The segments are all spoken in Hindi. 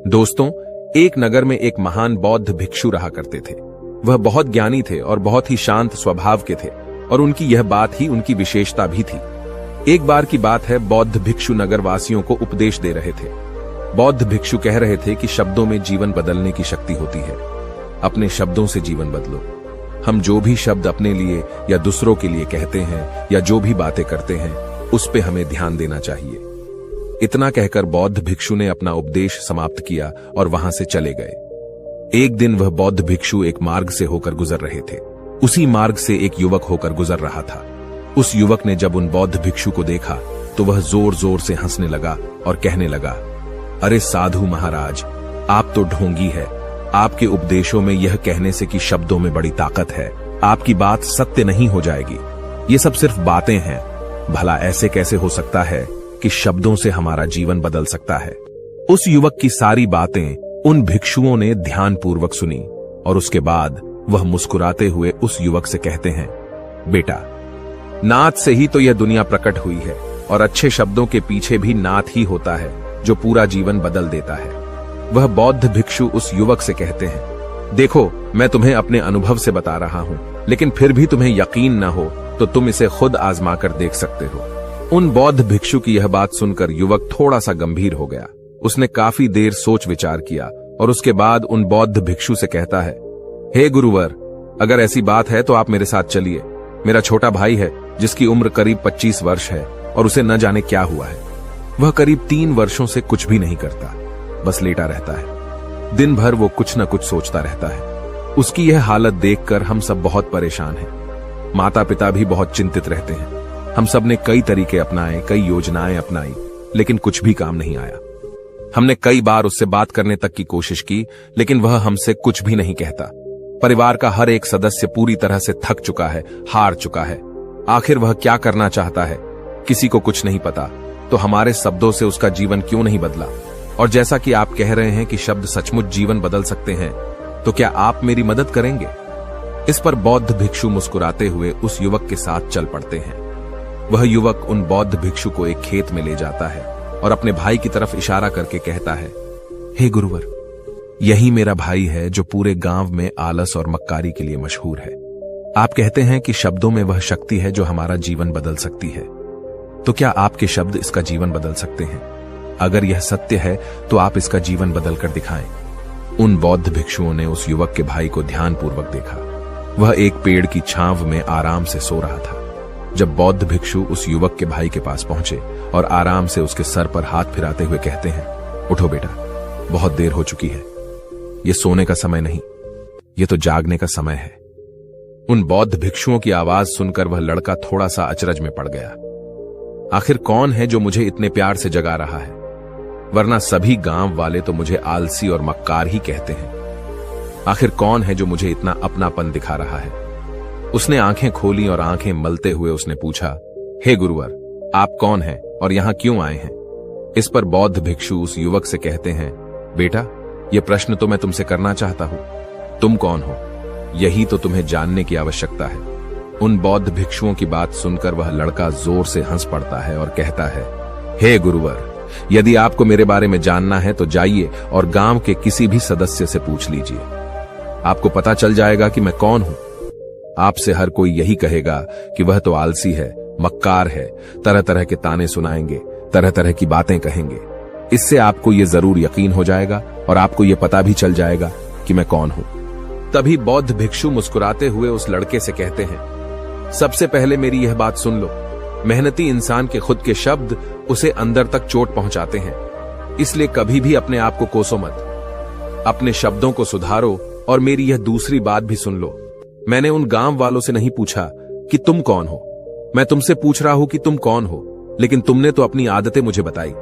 दोस्तों, एक नगर में एक महान बौद्ध भिक्षु रहा करते थे। वह बहुत ज्ञानी थे और बहुत ही शांत स्वभाव के थे और उनकी यह बात ही उनकी विशेषता भी थी। एक बार की बात है, बौद्ध भिक्षु नगरवासियों को उपदेश दे रहे थे। बौद्ध भिक्षु कह रहे थे कि शब्दों में जीवन बदलने की शक्ति होती है। अपने शब्दों से जीवन बदलो। हम जो भी शब्द अपने लिए या दूसरों के लिए कहते हैं या जो भी बातें करते हैं, उस पे हमें ध्यान देना चाहिए। इतना कहकर बौद्ध भिक्षु ने अपना उपदेश समाप्त किया और वहां से चले गए। एक दिन वह बौद्ध भिक्षु एक मार्ग से होकर गुजर रहे थे। उसी मार्ग से एक युवक होकर गुजर रहा था। उस युवक ने जब उन बौद्ध भिक्षु को देखा तो वह जोर जोर से हंसने लगा और कहने लगा, अरे साधु महाराज, आप तो ढोंगी है। आपके उपदेशों में यह कहने से कि शब्दों में बड़ी ताकत है, आपकी बात सत्य नहीं हो जाएगी। ये सब सिर्फ बातें हैं। भला ऐसे कैसे हो सकता है कि शब्दों से हमारा जीवन बदल सकता है। उस युवक की सारी बातें उन भिक्षुओं ने ध्यानपूर्वक सुनी और उसके बाद वह मुस्कुराते हुए उस युवक से कहते हैं, बेटा, नाद से ही तो यह दुनिया प्रकट हुई है और अच्छे शब्दों के पीछे भी नाद ही होता है जो पूरा जीवन बदल देता है। वह बौद्ध भिक्षु उस युवक से कहते हैं, देखो, मैं तुम्हें अपने अनुभव से बता रहा हूं, लेकिन फिर भी तुम्हें यकीन न हो तो तुम इसे खुद आजमा कर देख सकते हो। उन बौद्ध भिक्षु की यह बात सुनकर युवक थोड़ा सा गंभीर हो गया। उसने काफी देर सोच विचार किया और उसके बाद उन बौद्ध भिक्षु से कहता है, हे गुरुवर, अगर ऐसी बात है तो आप मेरे साथ चलिए। मेरा छोटा भाई है जिसकी उम्र करीब 25 वर्ष है और उसे न जाने क्या हुआ है। वह करीब 3 वर्षों से कुछ भी नहीं करता, बस लेटा रहता है। दिन भर वो कुछ न कुछ सोचता रहता है। उसकी यह हालत देखकर हम सब बहुत परेशान हैं। माता पिता भी बहुत चिंतित रहते हैं। हम सब ने कई तरीके अपनाए, कई योजनाएं अपनाई, लेकिन कुछ भी काम नहीं आया। हमने कई बार उससे बात करने तक की कोशिश की, लेकिन वह हमसे कुछ भी नहीं कहता। परिवार का हर एक सदस्य पूरी तरह से थक चुका है, हार चुका है। आखिर वह क्या करना चाहता है, किसी को कुछ नहीं पता। तो हमारे शब्दों से उसका जीवन क्यों नहीं बदला? और जैसा कि आप कह रहे हैं कि शब्द सचमुच जीवन बदल सकते हैं, तो क्या आप मेरी मदद करेंगे? इस पर बौद्ध भिक्षु मुस्कुराते हुए उस युवक के साथ चल पड़ते हैं। वह युवक उन बौद्ध भिक्षु को एक खेत में ले जाता है और अपने भाई की तरफ इशारा करके कहता है, हे गुरुवर, यही मेरा भाई है जो पूरे गांव में आलस और मक्कारी के लिए मशहूर है। आप कहते हैं कि शब्दों में वह शक्ति है जो हमारा जीवन बदल सकती है। तो क्या आपके शब्द इसका जीवन बदल सकते हैं? अगर यह सत्य है तो आप इसका जीवन बदल कर दिखाएं। उन बौद्ध भिक्षुओं ने उस युवक के भाई को ध्यानपूर्वक देखा। वह एक पेड़ की छांव में आराम से सो रहा था। जब बौद्ध भिक्षु उस युवक के भाई के पास पहुंचे और आराम से उसके सर पर हाथ फिराते हुए कहते हैं, उठो बेटा, बहुत देर हो चुकी है। ये सोने का समय नहीं, ये तो जागने का समय है। उन बौद्ध भिक्षुओं की आवाज सुनकर वह लड़का थोड़ा सा अचरज में पड़ गया। आखिर कौन है जो मुझे इतने प्यार से जगा रहा है? वरना सभी गांव वाले तो मुझे आलसी और मक्कार ही कहते हैं। आखिर कौन है जो मुझे इतना अपनापन दिखा रहा है? उसने आंखें खोली और आंखें मलते हुए उसने पूछा, हे गुरुवर, आप कौन हैं और यहां क्यों आए हैं? इस पर बौद्ध भिक्षु उस युवक से कहते हैं, बेटा, यह प्रश्न तो मैं तुमसे करना चाहता हूं। तुम कौन हो, यही तो तुम्हें जानने की आवश्यकता है। उन बौद्ध भिक्षुओं की बात सुनकर वह लड़का जोर से हंस पड़ता है और कहता है, हे गुरुवर, यदि आपको मेरे बारे में जानना है तो जाइए और गांव के किसी भी सदस्य से पूछ लीजिए। आपको पता चल जाएगा कि मैं कौन हूं। आपसे हर कोई यही कहेगा कि वह तो आलसी है, मक्कार है, तरह तरह के ताने सुनाएंगे, तरह तरह की बातें कहेंगे। इससे आपको यह जरूर यकीन हो जाएगा और आपको यह पता भी चल जाएगा कि मैं कौन हूं। तभी बौद्ध भिक्षु मुस्कुराते हुए उस लड़के से कहते हैं, सबसे पहले मेरी यह बात सुन लो। मेहनती इंसान के खुद के शब्द उसे अंदर तक चोट पहुंचाते हैं। इसलिए कभी भी अपने आप को कोसो मत। अपने शब्दों को सुधारो। और मेरी यह दूसरी बात भी सुन लो। मैंने उन गांव वालों से नहीं पूछा कि तुम कौन हो, मैं तुमसे पूछ रहा हूं कि तुम कौन हो। लेकिन तुमने तो अपनी आदतें मुझे बताई।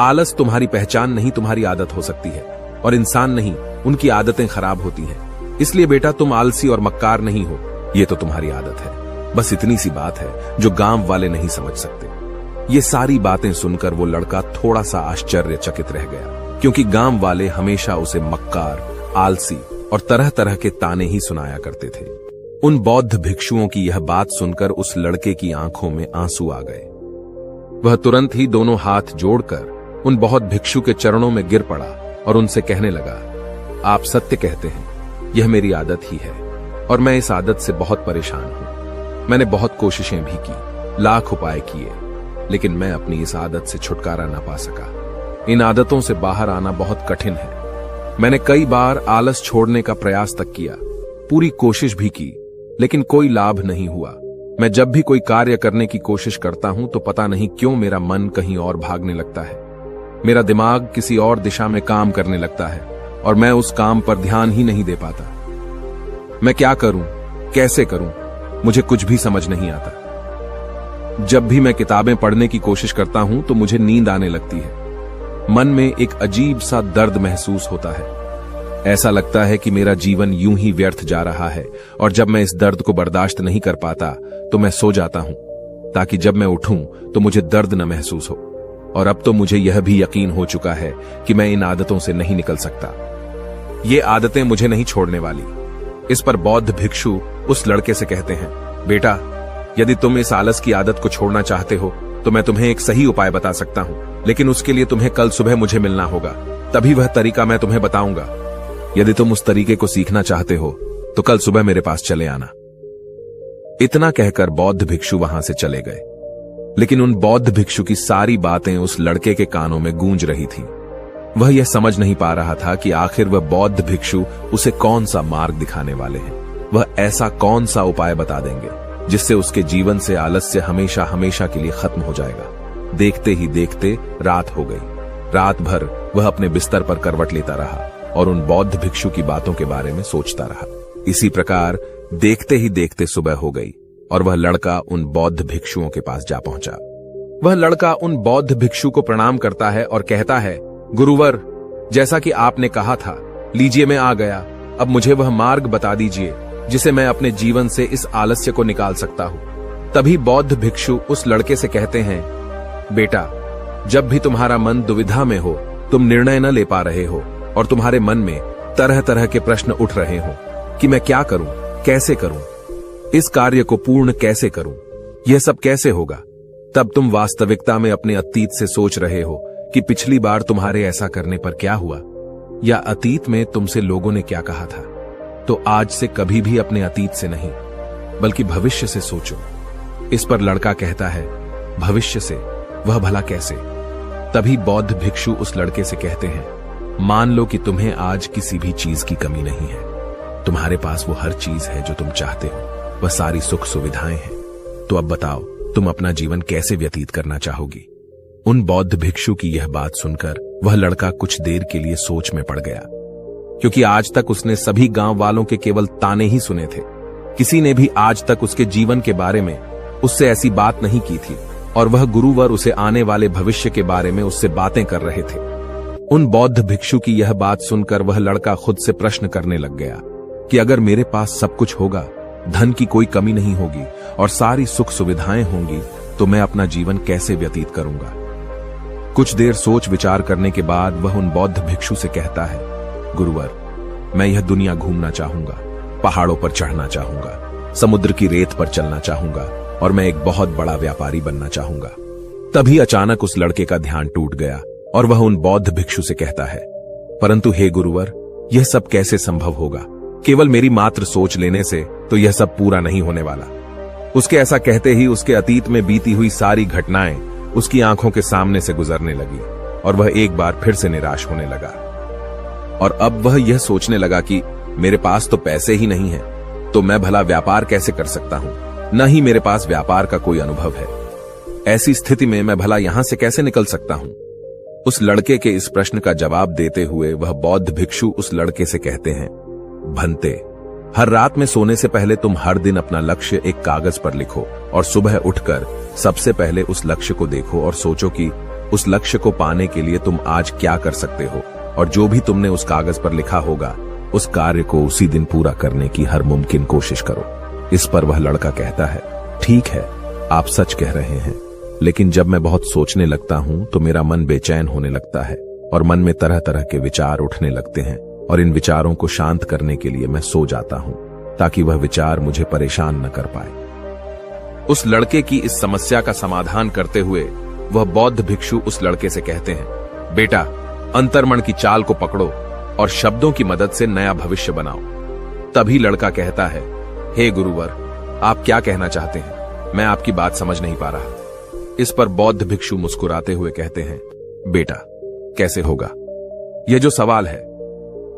आलस तुम्हारी पहचान नहीं, तुम्हारी आदत हो सकती है, और इंसान नहीं, उनकी आदतें खराब होती हैं। इसलिए बेटा, तुम आलसी और मक्कार नहीं हो, यह तो तुम्हारी आदत है। बस इतनी सी बात है जो गांव वाले नहीं समझ सकते। ये सारी बातें सुनकर वो लड़का थोड़ा सा आश्चर्यचकित रह गया, क्योंकि गांव वाले हमेशा उसे मक्कार, आलसी और तरह तरह के ताने ही सुनाया करते थे। उन बौद्ध भिक्षुओं की यह बात सुनकर उस लड़के की आंखों में आंसू आ गए। वह तुरंत ही दोनों हाथ जोड़कर उन बौद्ध भिक्षु के चरणों में गिर पड़ा और उनसे कहने लगा, आप सत्य कहते हैं, यह मेरी आदत ही है और मैं इस आदत से बहुत परेशान हूं। मैंने बहुत कोशिशें भी की, लाख उपाय किए, लेकिन मैं अपनी इस आदत से छुटकारा ना पा सका। इन आदतों से बाहर आना बहुत कठिन है। मैंने कई बार आलस छोड़ने का प्रयास तक किया, पूरी कोशिश भी की, लेकिन कोई लाभ नहीं हुआ। मैं जब भी कोई कार्य करने की कोशिश करता हूं तो पता नहीं क्यों मेरा मन कहीं और भागने लगता है। मेरा दिमाग किसी और दिशा में काम करने लगता है और मैं उस काम पर ध्यान ही नहीं दे पाता। मैं क्या करूं, कैसे करूं, मुझे कुछ भी समझ नहीं आता। जब भी मैं किताबें पढ़ने की कोशिश करता हूं तो मुझे नींद आने लगती है। मन में एक अजीब सा दर्द महसूस होता है। ऐसा लगता है कि मेरा जीवन यूं ही व्यर्थ जा रहा है और जब मैं इस दर्द को बर्दाश्त नहीं कर पाता तो मैं सो जाता हूं, ताकि जब मैं उठूं तो मुझे दर्द न महसूस हो। और अब तो मुझे यह भी यकीन हो चुका है कि मैं इन आदतों से नहीं निकल सकता। ये आदतें मुझे नहीं छोड़ने वाली। इस पर बौद्ध भिक्षु उस लड़के से कहते हैं, बेटा, यदि तुम इस आलस की आदत को छोड़ना चाहते हो तो मैं तुम्हें एक सही उपाय बता सकता हूं, लेकिन उसके लिए तुम्हें कल सुबह मुझे मिलना होगा, तभी वह तरीका मैं तुम्हें बताऊंगा। यदि तुम उस तरीके को सीखना चाहते हो तो कल सुबह मेरे पास चले आना। इतना कहकर बौद्ध भिक्षु वहां से चले गए, लेकिन उन बौद्ध भिक्षु की सारी बातें उस लड़के के कानों में गूंज रही थी। वह यह समझ नहीं पा रहा था कि आखिर वह बौद्ध भिक्षु उसे कौन सा मार्ग दिखाने वाले हैं। वह ऐसा कौन सा उपाय बता देंगे जिससे उसके जीवन से आलस्य हमेशा हमेशा के लिए खत्म हो जाएगा। देखते ही देखते रात हो गई। रात भर वह अपने बिस्तर पर करवट लेता रहा और उन बौद्ध भिक्षु की बातों के बारे में सोचता रहा। इसी प्रकार देखते ही देखते सुबह हो गई और वह लड़का उन बौद्ध भिक्षुओं के पास जा पहुंचा। वह लड़का उन बौद्ध भिक्षु को प्रणाम करता है और कहता है, गुरुवर, जैसा कि आपने कहा था, लीजिए मैं आ गया। अब मुझे वह मार्ग बता दीजिए जिसे मैं अपने जीवन से इस आलस्य को निकाल सकता हूं। तभी बौद्ध भिक्षु उस लड़के से कहते हैं, बेटा, जब भी तुम्हारा मन दुविधा में हो, तुम निर्णय न ले पा रहे हो और तुम्हारे मन में तरह तरह के प्रश्न उठ रहे हो कि मैं क्या करूं, कैसे करूं, इस कार्य को पूर्ण कैसे करूं, यह सब कैसे होगा, तब तुम वास्तविकता में अपने अतीत से सोच रहे हो कि पिछली बार तुम्हारे ऐसा करने पर क्या हुआ, या अतीत में तुमसे लोगों ने क्या कहा था। तो आज से कभी भी अपने अतीत से नहीं, बल्कि भविष्य से सोचो। इस पर लड़का कहता है, भविष्य से, वह भला कैसे? तभी बौद्ध भिक्षु उस लड़के से कहते हैं, मान लो कि तुम्हें आज किसी भी चीज की कमी नहीं है। तुम्हारे पास वो हर चीज है जो तुम चाहते हो, वह सारी सुख सुविधाएं हैं। तो अब बताओ, तुम अपना जीवन कैसे व्यतीत करना चाहोगी? उन बौद्ध भिक्षु की यह बात सुनकर वह लड़का कुछ देर के लिए सोच में पड़ गया, क्योंकि आज तक उसने सभी गांव वालों के केवल ताने ही सुने थे। किसी ने भी आज तक उसके जीवन के बारे में उससे ऐसी बात नहीं की थी और वह गुरुवर उसे आने वाले भविष्य के बारे में उससे बातें कर रहे थे। उन बौद्ध भिक्षु की यह बात सुनकर वह लड़का खुद से प्रश्न करने लग गया कि अगर मेरे पास सब कुछ होगा, धन की कोई कमी नहीं होगी और सारी सुख सुविधाएं होंगी, तो मैं अपना जीवन कैसे व्यतीत करूंगा? कुछ देर सोच विचार करने के बाद वह उन बौद्ध भिक्षु से कहता है, गुरुवर, मैं यह दुनिया घूमना चाहूंगा, पहाड़ों पर चढ़ना चाहूंगा, समुद्र की रेत पर चलना चाहूंगा और मैं एक बहुत बड़ा व्यापारी बनना चाहूंगा। तभी अचानक उस लड़के का ध्यान टूट गया और वह उन बौद्ध भिक्षु से कहता है, परंतु हे गुरुवर, यह सब कैसे संभव होगा? केवल मेरी मात्र सोच लेने से तो यह सब पूरा नहीं होने वाला। उसके ऐसा कहते ही उसके अतीत में बीती हुई सारी घटनाएं उसकी आंखों के सामने से गुजरने लगी और वह एक बार फिर से निराश होने लगा। और अब वह यह सोचने लगा कि मेरे पास तो पैसे ही नहीं है, तो मैं भला व्यापार कैसे कर सकता हूं? न ही मेरे पास व्यापार का कोई अनुभव है। ऐसी स्थिति में मैं भला यहां से कैसे निकल सकता हूं? उस लड़के के इस प्रश्न का जवाब देते हुए वह बौद्ध भिक्षु उस लड़के से कहते हैं, भंते, हर रात में सोने से पहले तुम हर दिन अपना लक्ष्य एक कागज पर लिखो और सुबह उठकर सबसे पहले उस लक्ष्य को देखो और सोचो कि उस लक्ष्य को पाने के लिए तुम आज क्या कर सकते हो, और जो भी तुमने उस कागज पर लिखा होगा उस कार्य को उसी दिन पूरा करने की हर मुमकिन कोशिश करो। इस पर वह लड़का कहता है, ठीक है, आप सच कह रहे हैं, लेकिन जब मैं बहुत सोचने लगता हूं तो मेरा मन बेचैन होने लगता है और मन में तरह तरह के विचार उठने लगते हैं और इन विचारों को शांत करने के लिए मैं सो जाता हूं ताकि वह विचार मुझे परेशान न कर पाए। उस लड़के की इस समस्या का समाधान करते हुए वह बौद्ध भिक्षु उस लड़के से कहते हैं, बेटा, अंतर्मन की चाल को पकड़ो और शब्दों की मदद से नया भविष्य बनाओ। तभी लड़का कहता है, हे गुरुवर, आप क्या कहना चाहते हैं? मैं आपकी बात समझ नहीं पा रहा। इस पर बौद्ध भिक्षु मुस्कुराते हुए कहते हैं, बेटा, कैसे होगा? यह जो सवाल है,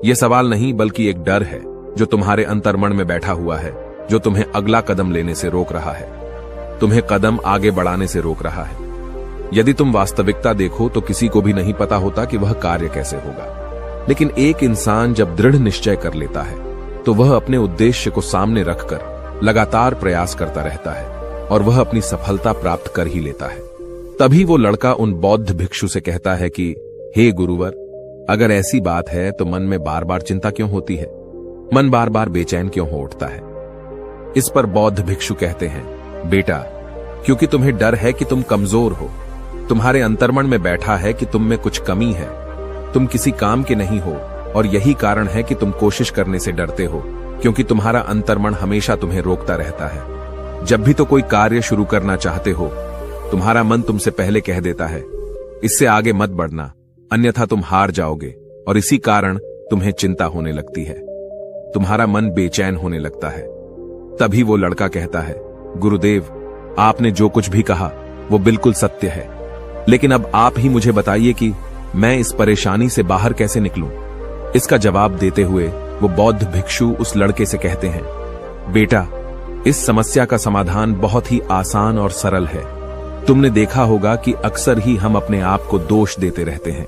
यह सवाल नहीं बल्कि एक डर है जो तुम्हारे अंतर्मन में बैठा हुआ है, जो तुम्हें अगला कदम लेने से रोक रहा है, तुम्हें कदम आगे बढ़ाने से रोक रहा है। यदि तुम वास्तविकता देखो तो किसी को भी नहीं पता होता कि वह कार्य कैसे होगा, लेकिन एक इंसान जब दृढ़ निश्चय कर लेता है तो वह अपने उद्देश्य को सामने रखकर लगातार प्रयास करता रहता है और वह अपनी सफलता प्राप्त कर ही लेता है। तभी वो लड़का उन बौद्ध भिक्षु से कहता है कि हे गुरुवर, अगर ऐसी बात है तो मन में बार बार चिंता क्यों होती है? मन बार बार बेचैन क्यों हो उठता है? इस पर बौद्ध भिक्षु कहते हैं, बेटा, क्योंकि तुम्हें डर है कि तुम कमजोर हो। तुम्हारे अंतर्मन में बैठा है कि तुम में कुछ कमी है, तुम किसी काम के नहीं हो, और यही कारण है कि तुम कोशिश करने से डरते हो, क्योंकि तुम्हारा अंतर्मन हमेशा तुम्हें रोकता रहता है। जब भी तो कोई कार्य शुरू करना चाहते हो, तुम्हारा मन तुमसे पहले कह देता है, इससे आगे मत बढ़ना, अन्यथा तुम हार जाओगे, और इसी कारण तुम्हें चिंता होने लगती है, तुम्हारा मन बेचैन होने लगता है। तभी वो लड़का कहता है, गुरुदेव, आपने जो कुछ भी कहा वो बिल्कुल सत्य है, लेकिन अब आप ही मुझे बताइए कि मैं इस परेशानी से बाहर कैसे निकलूं? इसका जवाब देते हुए वो बौद्ध भिक्षु उस लड़के से कहते हैं, बेटा, इस समस्या का समाधान बहुत ही आसान और सरल है। तुमने देखा होगा कि अक्सर ही हम अपने आप को दोष देते रहते हैं,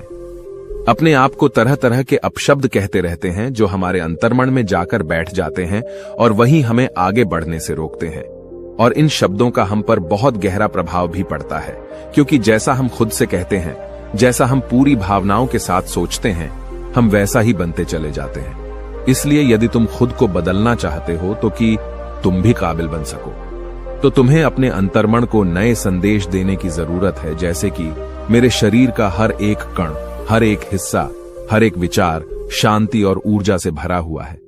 अपने आप को तरह तरह के अपशब्द कहते रहते हैं जो हमारे अंतर्मन में जाकर बैठ जाते हैं और वही हमें आगे बढ़ने से रोकते हैं। और इन शब्दों का हम पर बहुत गहरा प्रभाव भी पड़ता है, क्योंकि जैसा हम खुद से कहते हैं, जैसा हम पूरी भावनाओं के साथ सोचते हैं, हम वैसा ही बनते चले जाते हैं। इसलिए यदि तुम खुद को बदलना चाहते हो तो कि तुम भी काबिल बन सको, तो तुम्हें अपने अंतर्मन को नए संदेश देने की जरूरत है, जैसे कि मेरे शरीर का हर एक कण, हर एक हिस्सा, हर एक विचार शांति और ऊर्जा से भरा हुआ है।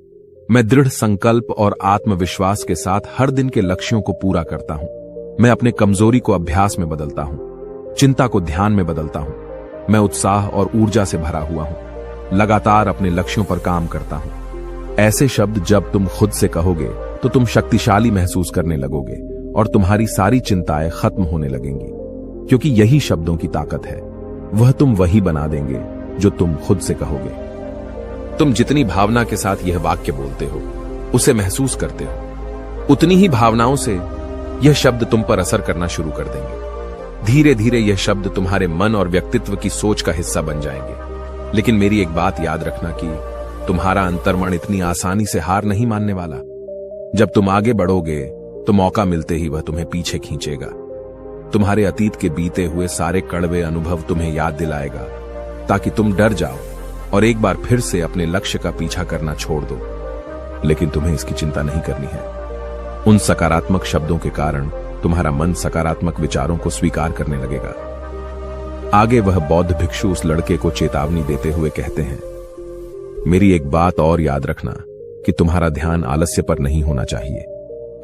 मैं दृढ़ संकल्प और आत्मविश्वास के साथ हर दिन के लक्ष्यों को पूरा करता हूं। मैं अपने कमजोरी को अभ्यास में बदलता हूं, चिंता को ध्यान में बदलता हूं। मैं उत्साह और ऊर्जा से भरा हुआ हूं, लगातार अपने लक्ष्यों पर काम करता हूं। ऐसे शब्द जब तुम खुद से कहोगे तो तुम शक्तिशाली महसूस करने लगोगे और तुम्हारी सारी चिंताएं खत्म होने लगेंगी, क्योंकि यही शब्दों की ताकत है। वह तुम वही बना देंगे जो तुम खुद से कहोगे। तुम जितनी भावना के साथ यह वाक्य बोलते हो, उसे महसूस करते हो, उतनी ही भावनाओं से यह शब्द तुम पर असर करना शुरू कर देंगे। धीरे धीरे यह शब्द तुम्हारे मन और व्यक्तित्व की सोच का हिस्सा बन जाएंगे। लेकिन मेरी एक बात याद रखना कि तुम्हारा अंतर्मन इतनी आसानी से हार नहीं मानने वाला। जब तुम आगे बढ़ोगे तो मौका मिलते ही वह तुम्हें पीछे खींचेगा। तुम्हारे अतीत के बीते हुए सारे कड़वे अनुभव तुम्हें याद दिलाएगा, ताकि तुम डर जाओ और एक बार फिर से अपने लक्ष्य का पीछा करना छोड़ दो। लेकिन तुम्हें इसकी चिंता नहीं करनी है। उन सकारात्मक शब्दों के कारण तुम्हारा मन सकारात्मक विचारों को स्वीकार करने लगेगा। आगे वह बौद्ध भिक्षु उस लड़के को चेतावनी देते हुए कहते हैं, मेरी एक बात और याद रखना कि तुम्हारा ध्यान आलस्य पर नहीं होना चाहिए,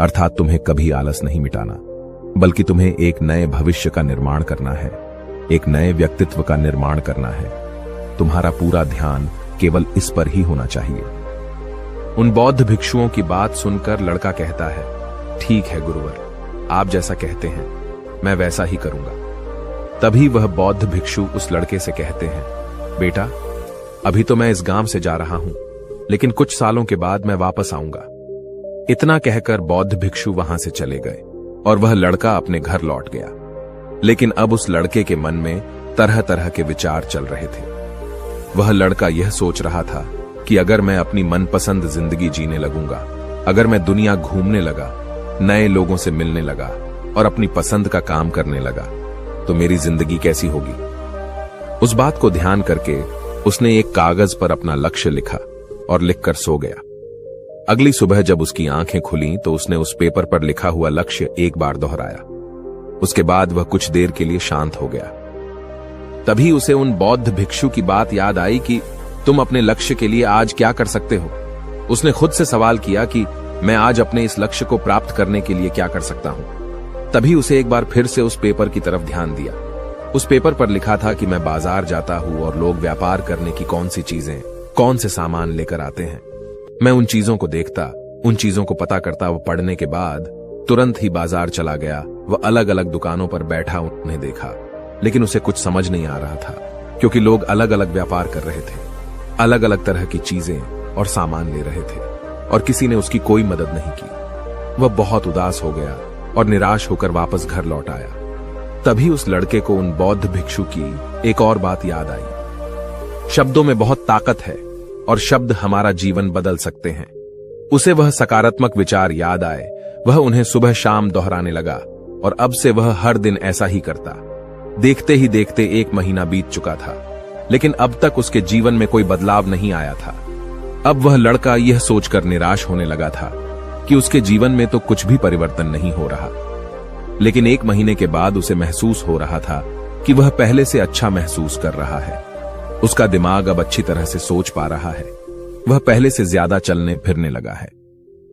अर्थात तुम्हें कभी आलस नहीं मिटाना, बल्कि तुम्हें एक नए भविष्य का निर्माण करना है, एक नए व्यक्तित्व का निर्माण करना है। तुम्हारा पूरा ध्यान केवल इस पर ही होना चाहिए। उन बौद्ध भिक्षुओं की बात सुनकर लड़का कहता है, ठीक है गुरुवर, आप जैसा कहते हैं मैं वैसा ही करूंगा। तभी वह बौद्ध भिक्षु उस लड़के से कहते हैं, बेटा, अभी तो मैं इस गांव से जा रहा हूं, लेकिन कुछ सालों के बाद मैं वापस आऊंगा। इतना कहकर बौद्ध भिक्षु वहां से चले गए और वह लड़का अपने घर लौट गया। लेकिन अब उस लड़के के मन में तरह तरह के विचार चल रहे थे। वह लड़का यह सोच रहा था कि अगर मैं अपनी मनपसंद जिंदगी जीने लगूंगा, अगर मैं दुनिया घूमने लगा, नए लोगों से मिलने लगा और अपनी पसंद का काम करने लगा, तो मेरी जिंदगी कैसी होगी। उस बात को ध्यान करके उसने एक कागज पर अपना लक्ष्य लिखा और लिखकर सो गया। अगली सुबह जब उसकी आंखें खुली तो उसने उस पेपर पर लिखा हुआ लक्ष्य एक बार दोहराया। उसके बाद वह कुछ देर के लिए शांत हो गया। तभी उसे उन बौद्ध भिक्षु की बात याद आई कि तुम अपने लक्ष्य के लिए आज क्या कर सकते हो। उसने खुद से सवाल किया कि मैं आज अपने इस लक्ष्य को प्राप्त करने के लिए क्या कर सकता हूं। तभी उसे एक बार फिर से उस पेपर की तरफ ध्यान दिया। उस पेपर पर लिखा था कि मैं बाजार जाता हूँ और लोग व्यापार करने की कौन सी चीजें, कौन से सामान लेकर आते हैं। मैं उन चीजों को देखता, उन चीजों को पता करता। वो पढ़ने के बाद तुरंत ही बाजार चला गया। वह अलग अलग दुकानों पर बैठा उन्हें देखा, लेकिन उसे कुछ समझ नहीं आ रहा था, क्योंकि लोग अलग अलग व्यापार कर रहे थे, अलग अलग तरह की चीजें और सामान ले रहे थे, और किसी ने उसकी कोई मदद नहीं की। वह बहुत उदास हो गया और निराश होकर वापस घर लौट आया। तभी उस लड़के को उन बौद्ध भिक्षु की एक और बात याद आई। शब्दों में बहुत ताकत है और शब्द हमारा जीवन बदल सकते हैं। उसे वह सकारात्मक विचार याद आए। वह उन्हें सुबह शाम दोहराने लगा और अब से वह हर दिन ऐसा ही करता। देखते ही देखते 1 महीना बीत चुका था, लेकिन अब तक उसके जीवन में कोई बदलाव नहीं आया था। अब वह लड़का यह सोचकर निराश होने लगा था कि उसके जीवन में तो कुछ भी परिवर्तन नहीं हो रहा। लेकिन 1 महीने के बाद उसे महसूस हो रहा था कि वह पहले से अच्छा महसूस कर रहा है। उसका दिमाग अब अच्छी तरह से सोच पा रहा है। वह पहले से ज्यादा चलने फिरने लगा है।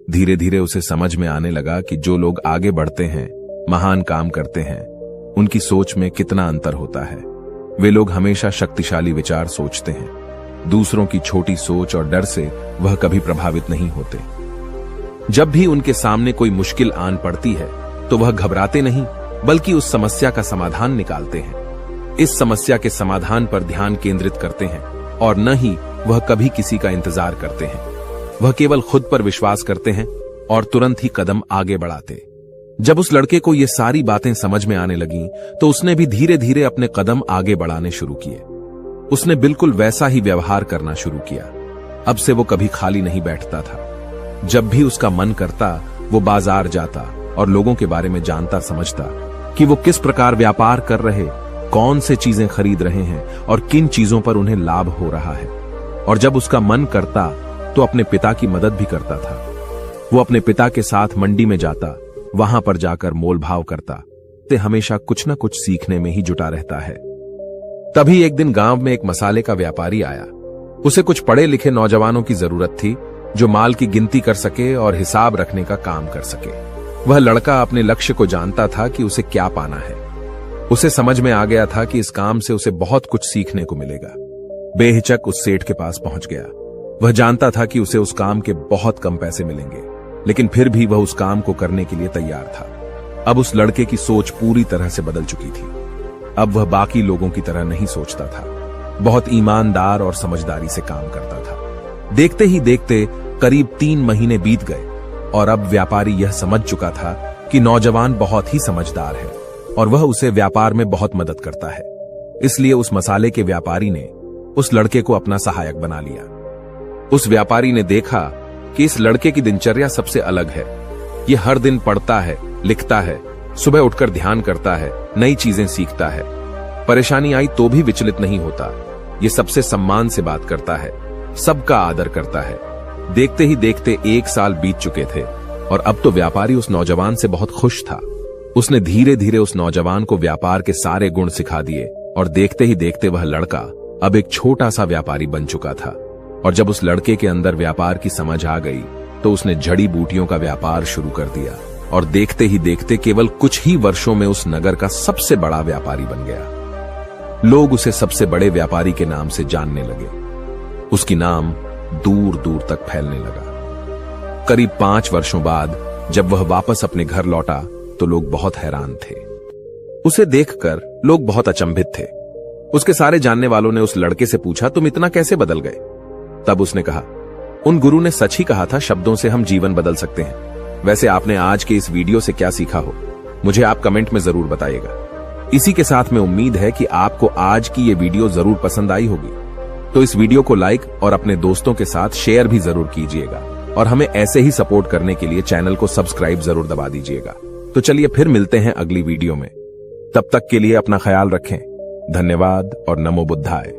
धीरे धीरे उसे समझ में आने लगा कि जो लोग आगे बढ़ते हैं, महान काम करते हैं, उनकी सोच में कितना अंतर होता है। वे लोग हमेशा शक्तिशाली विचार सोचते हैं। दूसरों की छोटी सोच और डर से वह कभी प्रभावित नहीं होते। जब भी उनके सामने कोई मुश्किल आन पड़ती है तो वह घबराते नहीं, बल्कि उस समस्या का समाधान निकालते हैं। इस समस्या के समाधान पर ध्यान केंद्रित करते हैं और न ही वह कभी किसी का इंतजार करते हैं। वह केवल खुद पर विश्वास करते हैं और तुरंत ही कदम आगे बढ़ाते। जब उस लड़के को ये सारी बातें समझ में आने लगीं, तो उसने भी धीरे धीरे अपने कदम आगे बढ़ाने शुरू किए। उसने बिल्कुल वैसा ही व्यवहार करना शुरू किया। अब से वो कभी खाली नहीं बैठता था। जब भी उसका मन करता, वो बाजार जाता और लोगों के बारे में जानता समझता कि वो किस प्रकार व्यापार कर रहे, कौन से चीजें खरीद रहे हैं और किन चीजों पर उन्हें लाभ हो रहा है। और जब उसका मन करता तो अपने पिता की मदद भी करता था। वो अपने पिता के साथ मंडी में जाता, वहां पर जाकर मोल भाव करता। ते हमेशा कुछ न कुछ सीखने में ही जुटा रहता है। तभी एक दिन गांव में एक मसाले का व्यापारी आया। उसे कुछ पढ़े लिखे नौजवानों की जरूरत थी, जो माल की गिनती कर सके और हिसाब रखने का काम कर सके। वह लड़का अपने लक्ष्य को जानता था कि उसे क्या पाना है। उसे समझ में आ गया था कि इस काम से उसे बहुत कुछ सीखने को मिलेगा। बेहिचक उस सेठ के पास पहुंच गया। वह जानता था कि उसे उस काम के बहुत कम पैसे मिलेंगे, लेकिन फिर भी वह उस काम को करने के लिए तैयार था। अब उस लड़के की सोच पूरी तरह से बदल चुकी थी। अब वह बाकी लोगों की तरह नहीं सोचता था। बहुत ईमानदार और समझदारी से काम करता था। देखते ही देखते करीब 3 महीने बीत गए और अब व्यापारी यह समझ चुका था कि नौजवान बहुत ही समझदार है और वह उसे व्यापार में बहुत मदद करता है। इसलिए उस मसाले के व्यापारी ने उस लड़के को अपना सहायक बना लिया। उस व्यापारी ने देखा कि इस लड़के की दिनचर्या सबसे अलग है। यह हर दिन पढ़ता है, लिखता है, सुबह उठकर ध्यान करता है, नई चीजें सीखता है। परेशानी आई तो भी विचलित नहीं होता। ये सबसे सम्मान से बात करता है, सबका आदर करता है। देखते ही देखते 1 साल बीत चुके थे और अब तो व्यापारी उस नौजवान से बहुत खुश था। उसने धीरे धीरे उस नौजवान को व्यापार के सारे गुण सिखा दिए और देखते ही देखते वह लड़का अब एक छोटा सा व्यापारी बन चुका था। और जब उस लड़के के अंदर व्यापार की समझ आ गई तो उसने जड़ी बूटियों का व्यापार शुरू कर दिया और देखते ही देखते केवल कुछ ही वर्षों में उस नगर का सबसे बड़ा व्यापारी बन गया। लोग उसे सबसे बड़े व्यापारी के नाम से जानने लगे। उसकी नाम दूर दूर तक फैलने लगा। करीब 5 वर्षों बाद जब वह वापस अपने घर लौटा तो लोग बहुत हैरान थे। उसे देखकर लोग बहुत अचंभित थे। उसके सारे जानने वालों ने उस लड़के से पूछा, तुम इतना कैसे बदल गए? तब उसने कहा, उन गुरु ने सच ही कहा था, शब्दों से हम जीवन बदल सकते हैं। वैसे आपने आज के इस वीडियो से क्या सीखा हो, मुझे आप कमेंट में जरूर बताइएगा। इसी के साथ में उम्मीद है कि आपको आज की ये वीडियो जरूर पसंद आई होगी। तो इस वीडियो को लाइक और अपने दोस्तों के साथ शेयर भी जरूर कीजिएगा और हमें ऐसे ही सपोर्ट करने के लिए चैनल को सब्सक्राइब जरूर दबा दीजिएगा। तो चलिए फिर मिलते हैं अगली वीडियो में। तब तक के लिए अपना ख्याल रखें। धन्यवाद और नमो बुद्धाय।